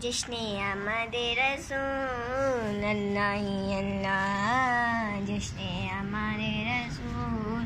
جشن آمد رسول اللہ ہی اللہ، جشن آمد رسول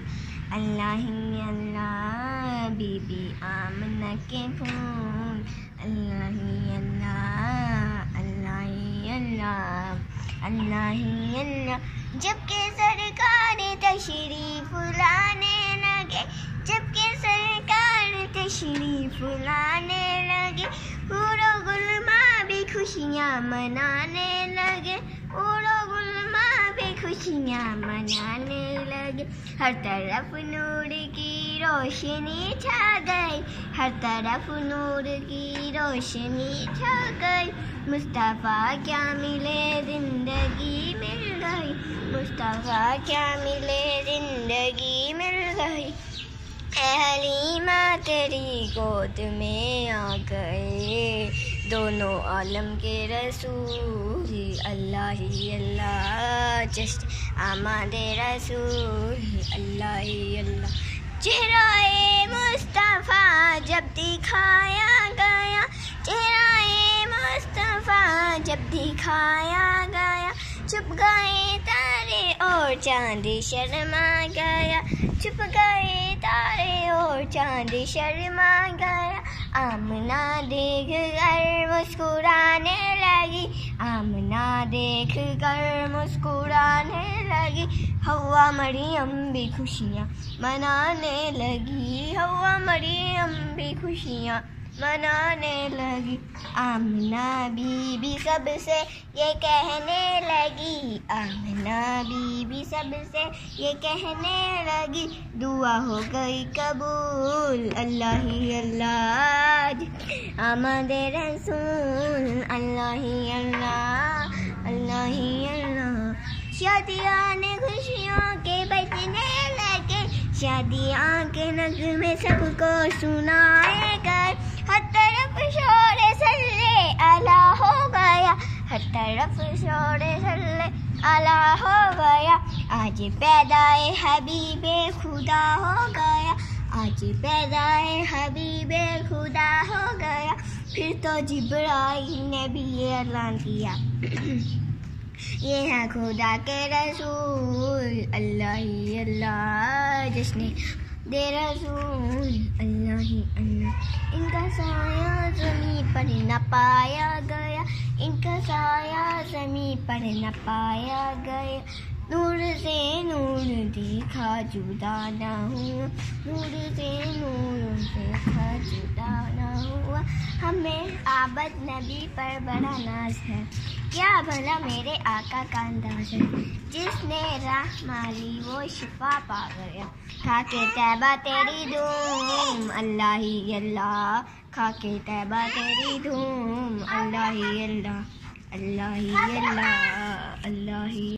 اللہ ہی اللہ، بی بی آمنہ کے پھول اللہ ہی اللہ، اللہ ہی اللہ، اللہ ہی اللہ۔ جب کہ سرکار تشریف لانے لگے، جب کہ سرکار تشریف لانے لگے، حور و غلماں بھی خوشیاں منانے لگے، حور و غلماں بھی خوشیاں منانے لگے۔ ہر طرف نور کی روشنی چھا گئی، ہر طرف نور کی روشنی چھا گئی۔ مصطفیٰ کیا ملے زندگی مل گئی، مصطفیٰ کیا ملے زندگی مل گئی۔ اے حلیمہ تیری گود میں آ گئے دونوں عالم کے رسول اللہ ہی اللہ، جشن آمد رسول اللہ ہی اللہ۔ چہرہ مصطفیٰ جب دکھایا گیا، چہرہ مصطفیٰ جب دکھایا گیا، چھپ گئے تارے اور چاند شرما گیا، چھپ گئے تارے اور چاند شرما گیا۔ آمنہ دیکھ کر مسکرانے لگی، آمنہ دیکھ کر مسکرانے لگی۔ حوا مریم بھی خوشیاں منانے لگی، حوا مریم بھی خوشیاں منانے لگی۔ آمنہ بی بی سب سے یہ کہنے لگی، آمنہ بی بی سب سے یہ کہنے لگی، دعا ہو گئی قبول اللہ ہی اللہ، آمد رسول اللہ ہی اللہ، اللہ ہی اللہ۔ شادیاں نے خوشیوں کے بجنے لگے، شادیاں کے نغمے سب کو سنائے گئے۔ ہر طرف شور صلی اللہ ہو گیا، ہر طرف شور صلی اللہ ہو گیا۔ آج پیدائے حبیب خدا ہو گیا، آج پیدائے حبیب خدا ہو گیا۔ پھر تو جبرائیل نے بھی یہ اعلان کیا، یہ ہے خدا کے رسول اللہ ہی اللہ، جشن دے رسول اللہ ہی اللہ۔ ان کا سایہ زمین پر نہ پایا گیا، ان کا سایہ زمین پر نہ پایا گیا۔ نور سے نور دیکھا جدا نہ ہوا، نور سے نور دیکھا جدا نہ ہوا۔ ہمیں عابد نبی پر بڑا ناز ہے، کیا بھلا میرے آقا کا انداز ہے۔ جس نے راہ ماری وہ شفا پا گیا، کھا کے طیبہ تیری دھوم اللہ ہی اللہ، کھا کے طیبہ تیری دھوم اللہ ہی اللہ، اللہ ہی اللہ، اللہ ہی